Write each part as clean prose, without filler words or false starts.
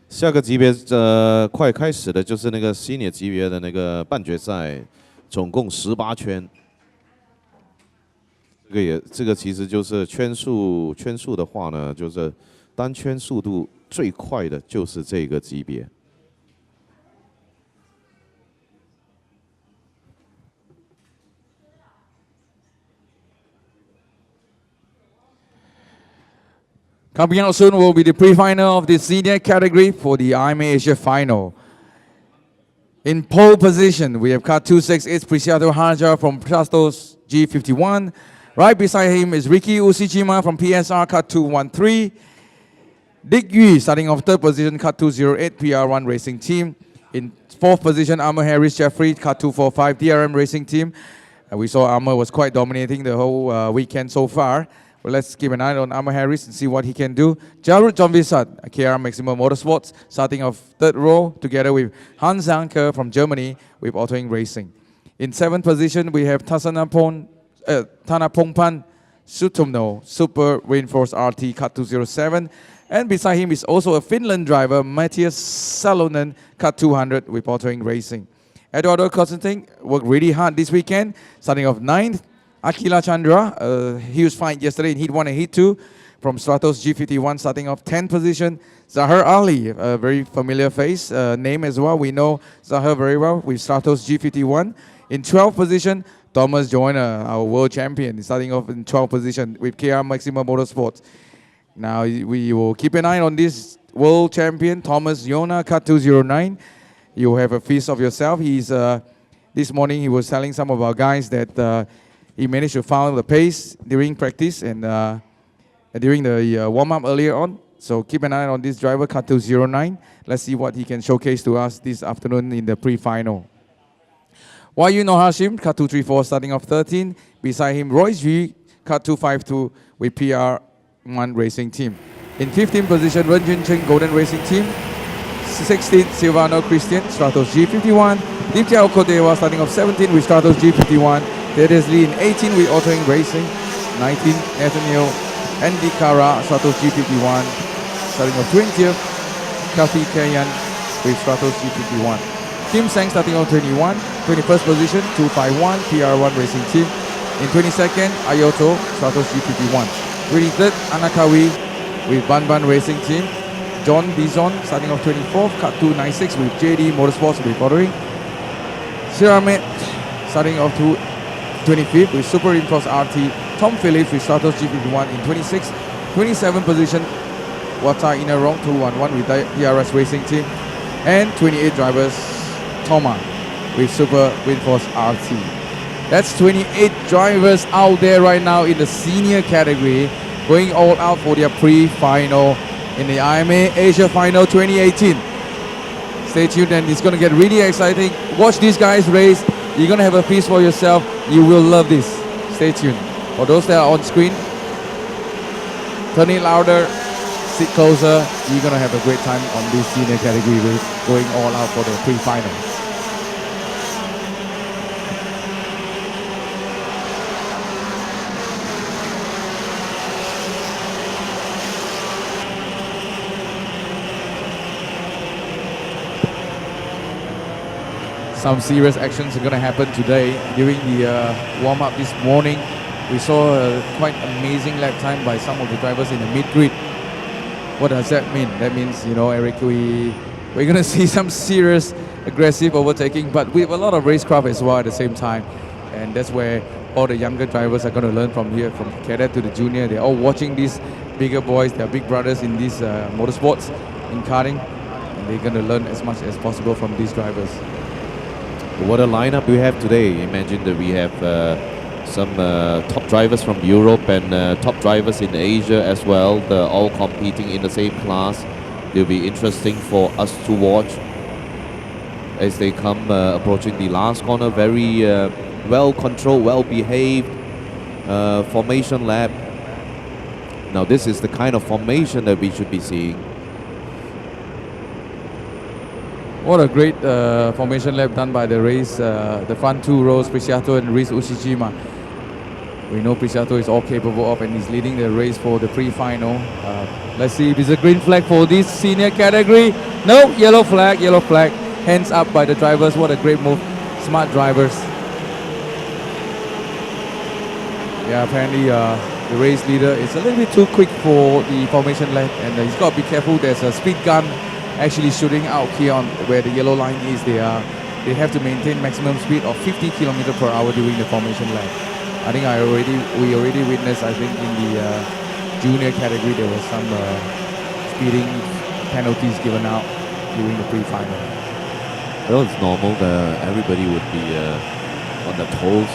下个级别快开始的就是那个 senior 级别的那个半决赛，总共18圈。这个其实就是圈速的话呢，就是单圈速度最快的就是这个级别。Coming out soon will be the pre-final of the senior category for the IAME Asia Final. In pole position, we have car 268 Preciado Harja from Prastos G51. Right beside him is Ricky Ushijima from PSR car 213. Dick Yui starting off third position, car 208 PR1 Racing Team. In fourth position, Armour Harris Jeffrey, car 245 DRM Racing Team. We saw Armour was quite dominating the whole weekend so far. Well, let's keep an eye on Armour Harris and see what he can do. Jarut John Visat, KR Maximum Motorsports, starting off third row together with Hans Anker from Germany with Autoing Racing. In seventh position, we have Tanapongpan Sutomno, Super Reinforced RT Cut 207. And beside him is also a Finland driver, Matthias Salonen, Cut 200 with Autoing Racing. Eduardo Constantine worked really hard this weekend, starting off ninth. Akila Chandra, a huge fight yesterday in Heat 1 and Heat 2 from Stratos G51, starting off 10th position. Zahar Ali, a very familiar face, name as well. We know Zahar very well with Stratos G51. In 12th position, Thomas Joyner, our world champion, starting off in 12th position with KR Maxima Motorsports. Now we will keep an eye on this world champion, Thomas Joyner, Cut 209. You have a feast of yourself. He's this morning he was telling some of our guys that he managed to follow the pace during practice and during the warm-up earlier on. So keep an eye on this driver, car 209. Let's see what he can showcase to us this afternoon in the pre-final. Wayu Hashim, car 234, starting off 13. Beside him, Royce G, car 252 with PR1 Racing Team. In 15th position, Ren Jun Cheng, Golden Racing Team. 16th, Silvano Christian, Stratos G51. Ditya Okodewa, starting off 17 with Stratos G51. Darius Lee in 18 with Autoing Racing. 19, Nathaniel Andy Kara, Stratos G51. Starting off 20th, Kathy Kayan with Stratos G51. Kim Sang starting off 21. 21st position, 251, PR1 Racing Team. In 22nd, Ayoto, Stratos G51. 23rd, Anakawi with Banban Racing Team. John Bison starting off 24th, cut 296 with JD Motorsports with Autoing. Siramet starting off 25th with Super Reinforced RT. Tom Phillips with Stratos G51 in 26th. 27th position, Wata Inarong 211 with DRS Racing Team. And 28 drivers, Toma with Super Reinforced RT. That's 28 drivers out there right now in the senior category, going all out for their pre-final in the IAME Asia Final 2018. Stay tuned and it's going to get really exciting. Watch these guys race. You're going to have a piece for yourself. You will love this. Stay tuned. For those that are on screen, turn it louder, sit closer. You're going to have a great time on this senior category race, going all out for the pre-final. Some serious actions are going to happen today. During the warm-up this morning, we saw a quite amazing lap time by some of the drivers in the mid-grid. What does that mean? That means, you know, Eric, we're going to see some serious aggressive overtaking, but with a lot of racecraft as well at the same time. And that's where all the younger drivers are going to learn from here, from cadet to the junior. They're all watching these bigger boys, their big brothers in these motorsports, in karting, and they're going to learn as much as possible from these drivers. What a lineup we have today. Imagine that we have some top drivers from Europe and top drivers in Asia as well. They're all competing in the same class. It'll be interesting for us to watch as they come approaching the last corner. Very well controlled, well behaved formation lap. Now this is the kind of formation that we should be seeing. What a great formation lap done by the race, the front two rows, Preciado and Riz Ushijima. We know Preciado is all capable of and he's leading the race for the pre-final. Let's see if it's a green flag for this senior category. No, yellow flag, yellow flag. Hands up by the drivers. What a great move. Smart drivers. Yeah, apparently the race leader is a little bit too quick for the formation lap, and he's got to be careful. There's a speed gun actually shooting out here on where the yellow line is. They have to maintain maximum speed of 50 km/h during the formation lap. I think we already witnessed. I think in the junior category there was some speeding penalties given out during the pre-final. Well, it's normal. Everybody would be on the toes,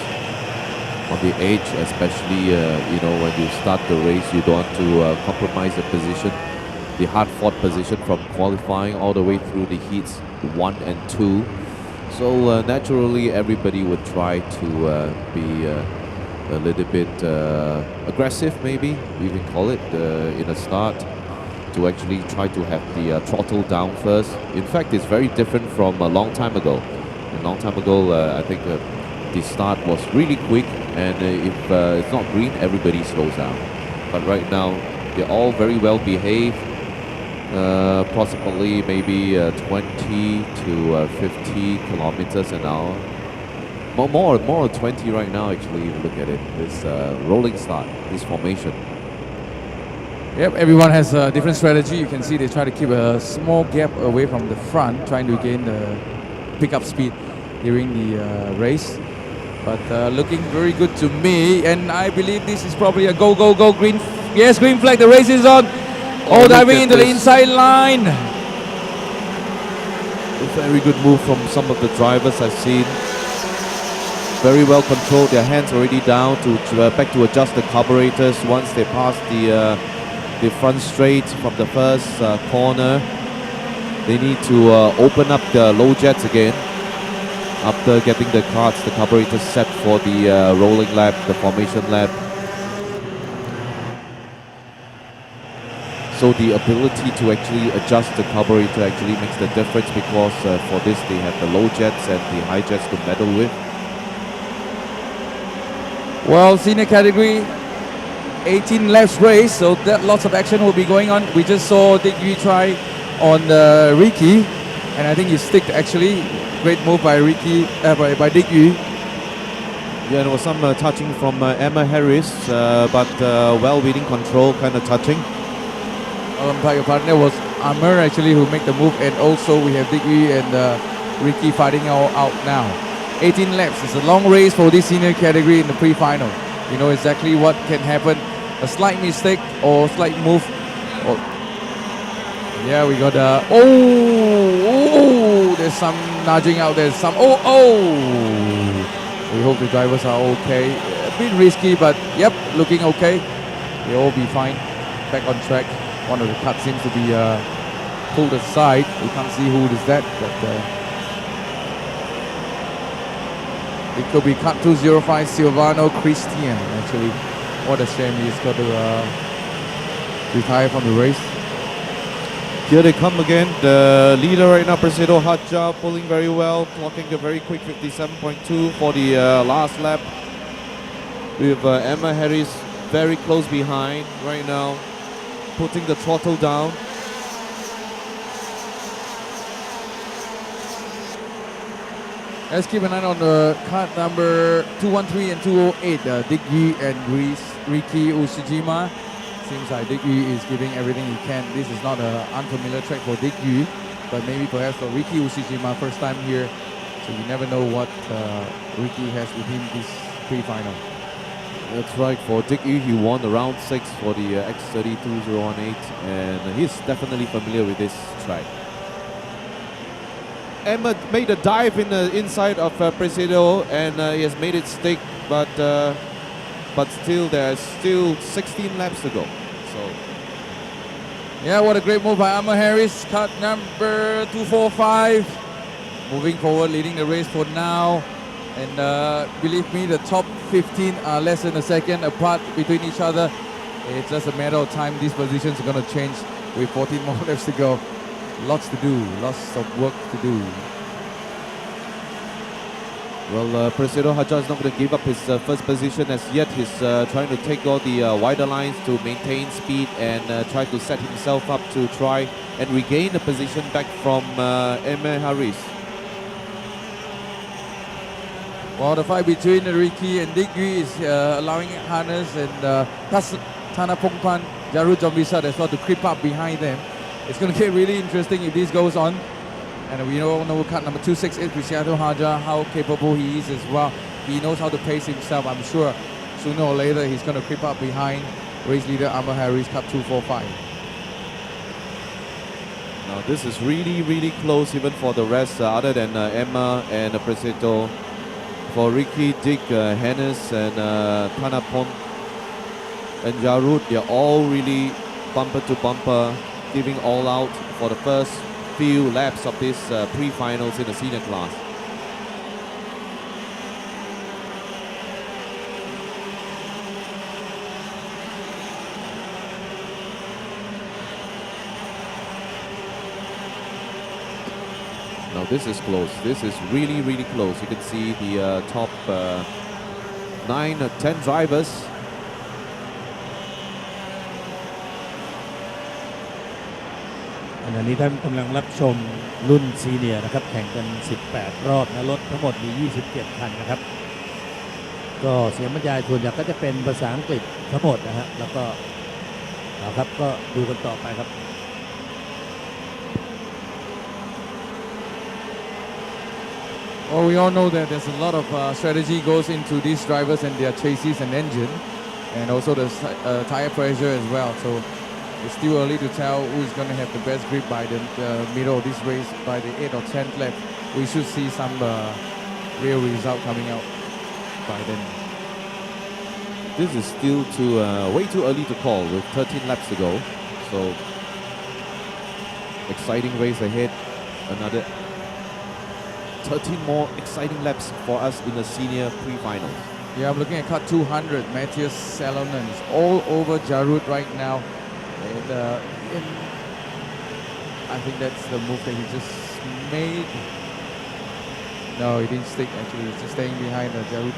on the edge, especially when you start the race, you don't want to compromise the position, the hard-fought position from qualifying all the way through the heats 1 and 2. So naturally, everybody would try to be a little bit aggressive, maybe you can call it, in the start, to actually try to have the throttle down first. In fact, it's very different from a long time ago. A long time ago, I think the start was really quick, and if it's not green, everybody slows down. But right now, they're all very well behaved. Possibly maybe 20 to 50 kilometers an hour. More 20 right now, actually, if you look at it. This rolling start, this formation. Yep, everyone has a different strategy. You can see they try to keep a small gap away from the front, trying to gain the pickup speed during the race. But looking very good to me, and I believe this is probably a go green. Yes, green flag. The race is on. Oh, diving into the inside line. A very good move from some of the drivers I've seen. Very well controlled. Their hands already down to back to adjust the carburetors once they pass the front straight from the first corner. They need to open up the low jets again after getting the carburetors set for the rolling lap, the formation lap. So the ability to actually adjust the carburetor actually makes the difference, because for this they have the low jets and the high jets to meddle with. Well, senior category, 18 laps race, so that lots of action will be going on. We just saw Dick Yu try on Ricky, and I think he sticked actually. Great move by Ricky, by Dick Yu. Yeah, there was some touching from Emma Harris, but well within control, kind of touching. Your partner was Amr actually who made the move, and also we have Dick Yu and Ricky fighting out now. 18 laps. It's a long race for this senior category in the pre-final. You know exactly what can happen. A slight mistake or slight move. Oh. Yeah, we got there's some nudging out. There's some We hope the drivers are okay. A bit risky, but yep, looking okay. They'll all be fine. Back on track. One of the cuts seems to be pulled aside. We can't see who is that, but it could be cut 205 Silvano Christian, actually. What a shame, he's got to retire from the race. Here they come again. The leader right now, Presido Hadja, pulling very well, clocking a very quick 57.2 for the last lap. With Emma Harris very close behind right now, putting the throttle down. Let's keep an eye on the card number 213 and 208, Dick Yu and Ricky Ushijima. Seems like Dick Yu is giving everything he can. This is not an unfamiliar track for Dick Yu, but maybe perhaps for Ricky Ushijima, first time here. So you never know what Ricky has with him this pre-final. That's right, for Dick Yu, he won the round 6 for the X32018, and he's definitely familiar with this track. Emma made a dive in the inside of Presido, and he has made it stick, but still there's still 16 laps to go. So yeah, what a great move by Emma Harris. Cut number 245, moving forward, leading the race for now. And believe me, the top 15 are less than a second apart between each other. It's just a matter of time. These positions are going to change with 14 more laps to go. Lots to do, lots of work to do. Well, Presidio Hajar is not going to give up his first position as yet. He's trying to take all the wider lines to maintain speed and try to set himself up to try and regain the position back from IAME Harris. Well, the fight between Ricky and Dick Yu is allowing Hannes and Thanapongpan, Jarut Jombisa as well to creep up behind them. It's going to get really interesting if this goes on. And we all know cut number 268, Presidio Hajar, how capable he is as well. He knows how to pace himself. I'm sure sooner or later he's going to creep up behind race leader Amber Harris, cut 245. Now this is really close even for the rest other than Emma and Presidio. For Ricky, Dick, Hannes and Thanapong and Jarut, they're all really bumper to bumper, giving all out for the first few laps of this pre-finals in the senior class. Now this is close. This is really close. You can see the top 9 or 10 drivers.ขณะนี้ท่านกำลังรับชมรุ่นซีเนียร์นะครับแข่งกัน18รอบนะรถทั้งหมดมี27คันนะครับก็เสียงบรรยายส่วนใหญ่ก็จะเป็นภาษาอังกฤษทั้งหมดนะฮะแล้วก็ครับก็ดูกันต่อไปครับ Well, we all know that there's a lot of strategy goes into these drivers and their chassis and engine, and also the tire pressure as well. So it's still early to tell who's going to have the best grip by the middle of this race. By the 8th or 10th lap, we should see some real result coming out by then. This is still way too early to call with 13 laps to go. So exciting race ahead. Another 13 more exciting laps for us in the senior pre-finals. Yeah, I'm looking at cut 200. Matthias Salonen is all over Jarut right now. And I think that's the move that he just made. No, he didn't stick actually. He's just staying behind Jarut.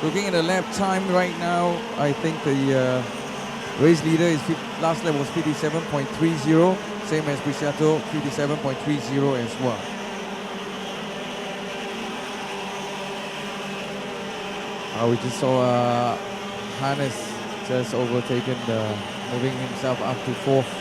Looking at the lap time right now, I think the race leader is last lap was 57.30, same as Presidio, 57.30 as well. We just saw Hannes just overtaken, moving himself up to 4th.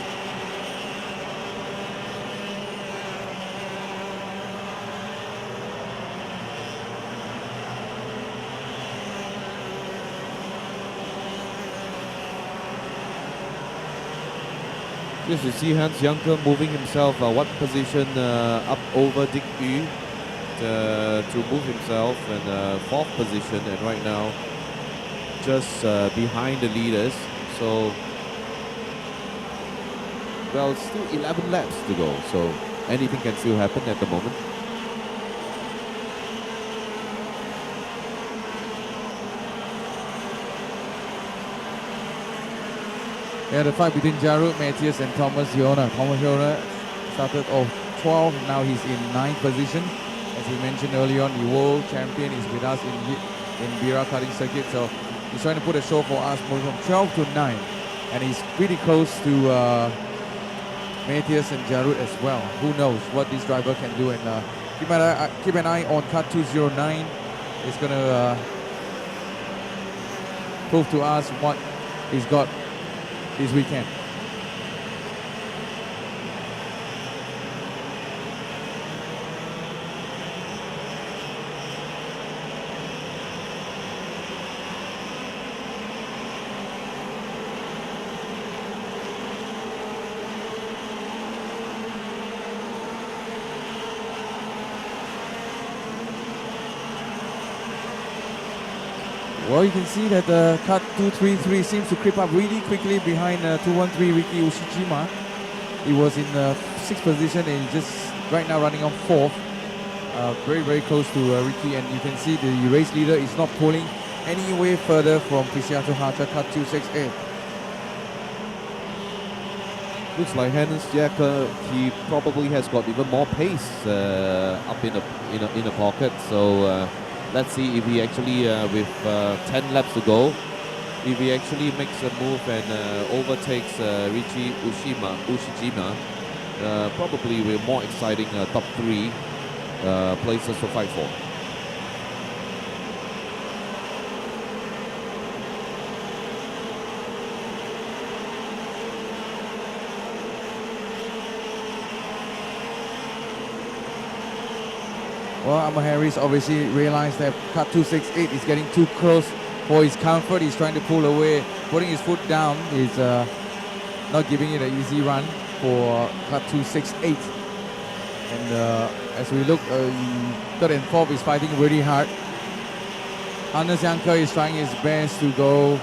Yes, you see Hans Janke moving himself one position up over Dick Yu to move himself in 4th position, and right now just behind the leaders. So, well, still 11 laps to go, so anything can still happen at the moment. Yeah, the fight between Jarut, Matthias and Thomas Yona. Thomas Yona started off 12, now he's in 9th position. As he mentioned earlier on, the world champion is with us in Bira karting circuit, so he's trying to put a show for us moving from 12 to 9. And he's pretty close to Matthias and Jarut as well. Who knows what this driver can do, and keep an eye on cut 209. It's going to prove to us what he's got this weekend. Well, you can see that cut 233 seems to creep up really quickly behind 213 Riki Ushijima. He was in 6th position and just right now running on 4th. Very close to Riki, and you can see the race leader is not pulling any way further from Preciado Haja cut 268. Looks like Hannes Jäcker, he probably has got even more pace up in the pocket. So let's see if he actually, with 10 laps to go, if he actually makes a move and overtakes Richie Ushijima, probably with more exciting top 3 places to fight for. Well, Amar Harris obviously realized that cut 268 is getting too close for his comfort. He's trying to pull away, putting his foot down. He's not giving it an easy run for cut 268. And as we look, third and fourth is fighting really hard. Hannes Jäcker is trying his best to go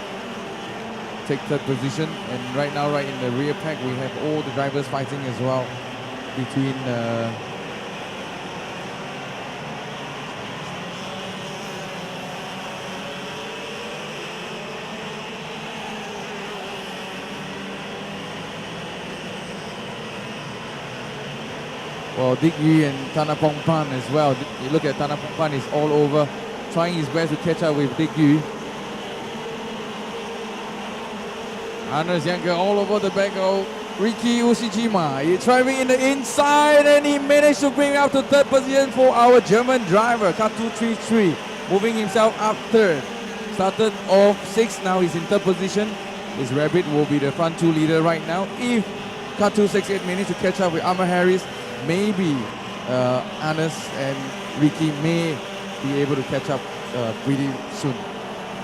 take third position. And right now, right in the rear pack, we have all the drivers fighting as well between well, Dick Yu and Tanapong Pan as well. You look at Tanapong Pan is all over, trying his best to catch up with Dick Yu. Hannes Jäcker all over the back of Ricky Ushijima. He's driving in the inside and he managed to bring up to third position for our German driver, cut 233, moving himself up third. Started off 6th, now he's in third position. His Rabbit will be the front 2 leader right now. If cut 268 managed to catch up with Amar Harris, maybe Hannes and Ricky may be able to catch up pretty soon.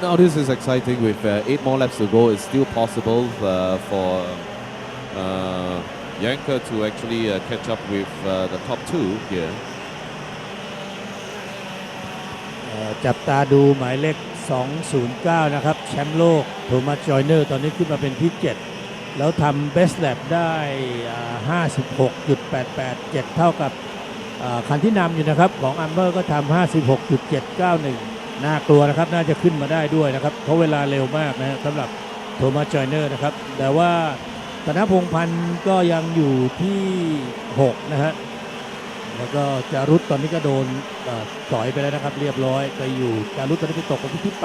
Now this is exciting with 8 more laps to go. It's still possible for Jäcker to actually catch up with the top 2 here. จับตาดูหมายเลข 209 นะครับแชมป์โลกโทมัสจอยเนอร์ตอนนี้ขึ้นมาเป็นที่ 7 แล้วทำเบสแลปได้ 56.887 เท่ากับคันที่นำอยู่นะครับของอัมเบอร์ก็ทำ 56.791 น่ากลัวนะครับน่าจะขึ้นมาได้ด้วยนะครับเพราะเวลาเร็วมากนะสำหรับโทมัสจอยเนอร์นะครับแต่ว่าธนพงษ์พันธ์ก็ยังอยู่ที่ 6 นะฮะแล้วก็จารุตตอนนี้ก็โดนต่อยไปแล้วนะครับเรียบร้อยไปอยู่จารุตตอนนี้ไปตกที่ 8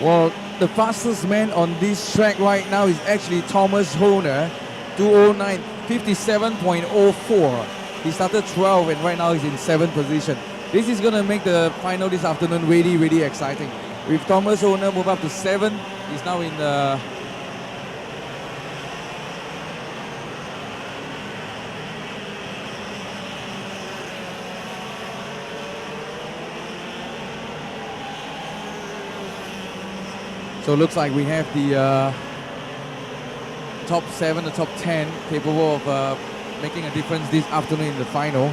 Well, the fastest man on this track right now is actually Thomas Horner, 209, 57.04. He started 12 and right now he's in 7th position. This is going to make the final this afternoon really, really exciting. With Thomas Horner move up to 7, he's now in the So it looks like we have the top 7, the top 10 capable of making a difference this afternoon in the final.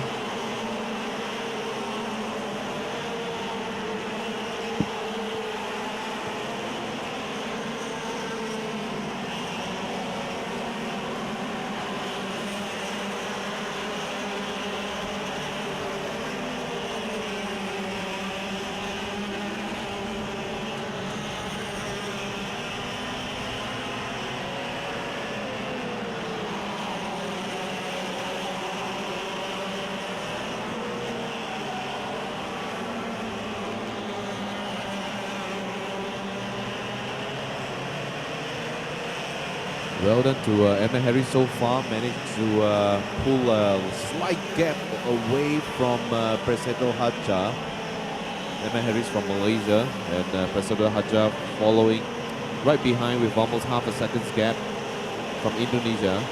Well done to Emma Harris so far, managed to pull a slight gap away from Preciado Haja. Emma Harris from Malaysia and Preciado Haja following right behind with almost half a second's gap from Indonesia,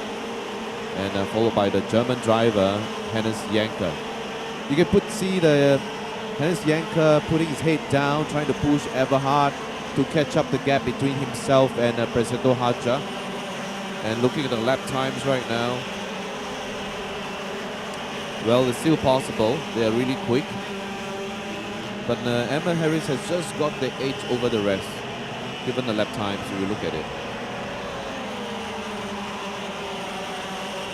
and followed by the German driver Hannes Jäcker. You can see the Hannes Jäcker putting his head down, trying to push ever hard to catch up the gap between himself and Preciado Haja. And looking at the lap times right now, well, it's still possible. They are really quick. But Emma Harris has just got the edge over the rest, given the lap times if you look at it.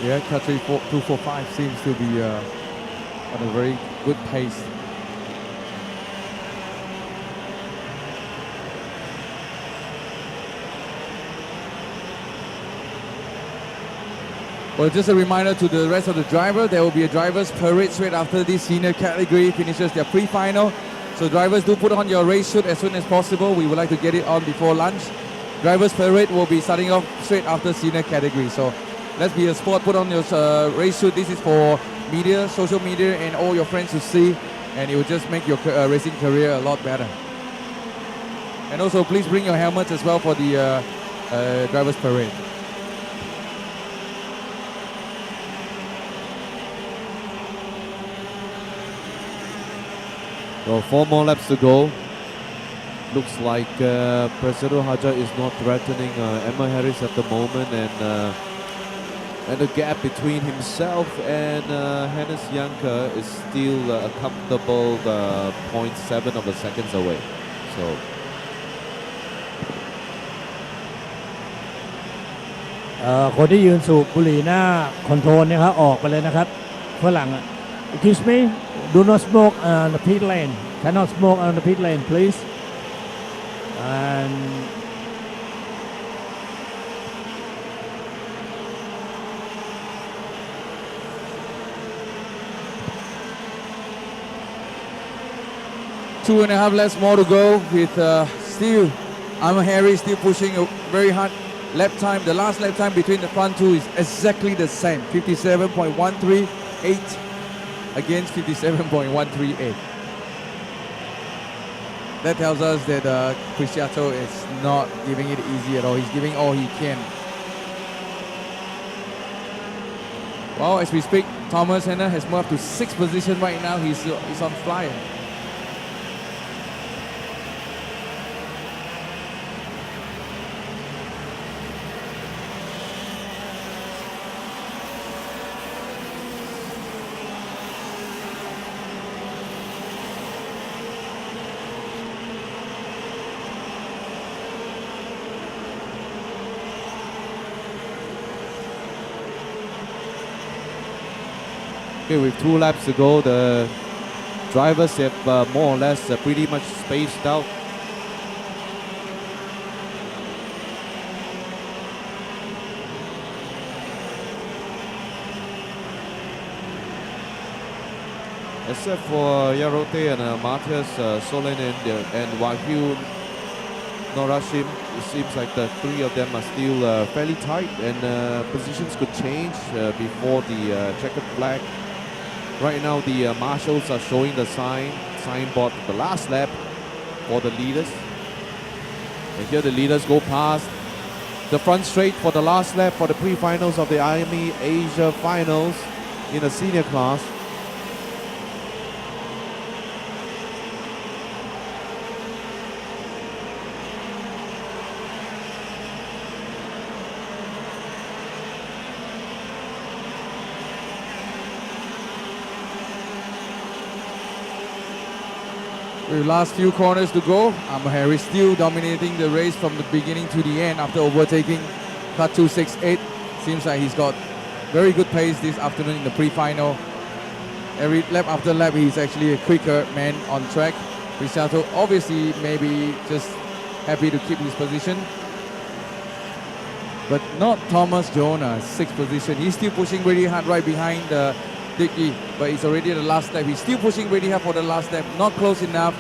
Yeah, cut 245 seems to be on a very good pace. Well, just a reminder to the rest of the driver, there will be a driver's parade straight after this senior category finishes their pre-final. So drivers, do put on your race suit as soon as possible. We would like to get it on before lunch. Driver's parade will be starting off straight after senior category. So let's be a sport, put on your race suit. This is for media, social media, and all your friends to see, and it will just make your racing career a lot better. And also, please bring your helmets as well for the driver's parade. So 4 more laps to go. Looks like Presidio Hajar is not threatening Emma Harris at the moment, and the gap between himself and Hannes Janke is still a comfortable 0.7 of a seconds away. So คนที่ยืนสูบบุหรี่หน้าคอนโทรลเนี่ยครับออกไปเลยนะครับฝรั่ง Excuse me do not smoke on the pit lane cannot smoke on the pit lane please and Two and a half laps more to go with still Emma Harris still pushing very hard. Lap time, the last lap time between the front two is exactly the same, 57.138 against 57.138. That tells us that Preciado is not giving it easy at all. He's giving all he can. Well, as we speak, Thomas Henner has moved up to 6th position right now. He's on fire. okay, with 2 laps to go, the drivers have more or less pretty much spaced out. Except for Yarote and Matthias Solen and Wahyu Norashim, it seems like the 3 of them are still fairly tight, and positions could change before the checkered flag. Right now, the marshals are showing the signboard the last lap for the leaders. And here the leaders go past the front straight for the last lap for the pre-finals of the IAME Asia Finals in the senior class. With last few corners to go, Emma Harris still dominating the race from the beginning to the end after overtaking cut 268. Seems like he's got very good pace this afternoon in the pre-final. Every lap after lap, he's actually a quicker man on track. Preciado obviously maybe just happy to keep his position, but not Thomas Jonah, 6th position. He's still pushing really hard right behind Dickey, but it's already the last lap. He's still pushing really hard for the last lap, not close enough.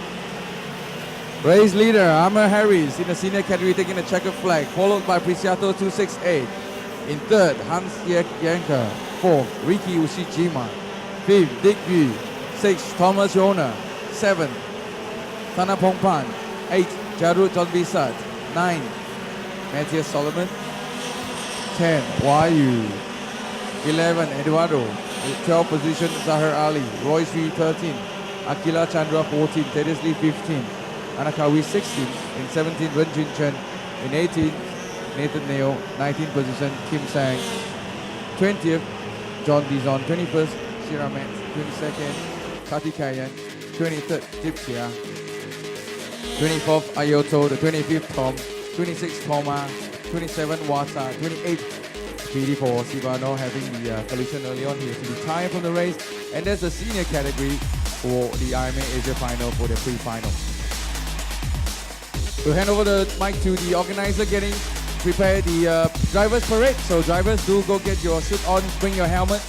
Race leader Emma Harris in the senior category taking the checkered flag, followed by Preciado 268. In 3rd, Hans Janke. 4th, Ricky Ushijima. 5th, Dick Yu. 6th, Thomas Jonah. 7th, Thanapong Pan. 8th, Jarud John Bisat. 9th, Matthias Solomon. 10th, Wahyu. 11th, Eduardo. 12th position, Zahir Ali. Roy Sri 13th. Akila Chandra 14th. Thaddeus Lee 15th. Anakawi 16th. In 17th, Ren Jin Chen. In 18th, Nathan Neo. 19th position, Kim Sang. 20th, John Dizon. 21st, Shiramet. 22nd, Katikayan. 23rd, Dipsia. 24th, Ayoto. The 25th, Tom. 26th, Toma. 27th, Wasa. 28th, PD4, Sivano having the collision early on. He has to retire from the race. And there's the senior category for the IAME Asia Final for the pre-final. We'll hand over the mic to the organizer getting prepare the drivers parade. So drivers, do go get your suit on, bring your helmet.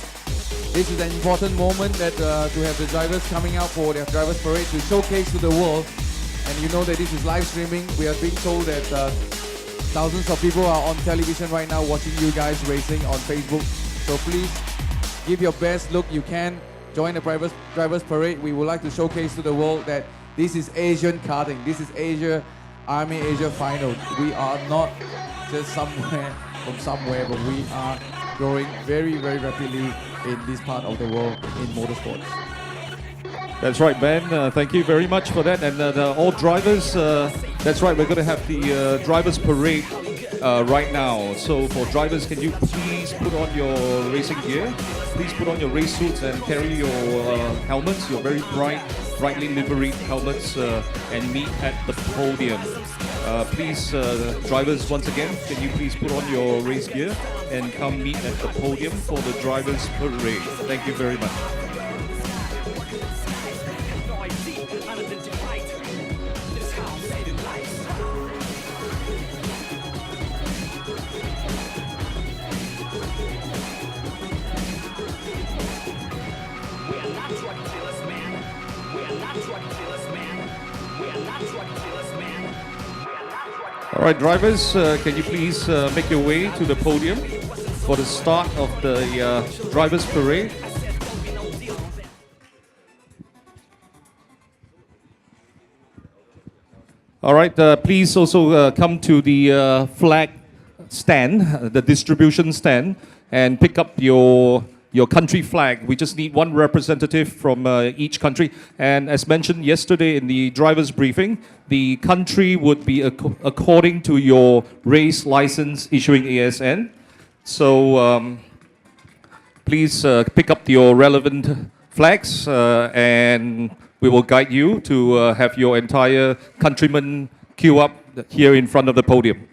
This is an important moment that to have the drivers coming out for their drivers parade to showcase to the world. And you know that this is live streaming. We are being told that thousands of people are on television right now watching you guys racing on Facebook. So please give your best look you can. Join the drivers parade. We would like to showcase to the world that this is Asian karting. This is IAME Asia final. We are not just somewhere from somewhere, but we are growing very, very rapidly in this part of the world in motorsports. That's right, Ben. Thank you very much for that. And all drivers, that's right, we're going to have the drivers parade right now. So for drivers, can you please put on your racing gear? Please put on your race suits and carry your helmets, your very brightly liveried helmets, and meet at the podium. Please, drivers, once again, can you please put on your race gear and come meet at the podium for the drivers parade? Thank you very much. All right, drivers, can you please make your way to the podium for the start of the drivers parade? All right, please also come to the flag stand, the distribution stand, and pick up your country flag. We just need one representative from each country. And as mentioned yesterday in the driver's briefing, the country would be according to your race license issuing ASN. So please pick up your relevant flags and we will guide you to have your entire countrymen queue up here in front of the podium.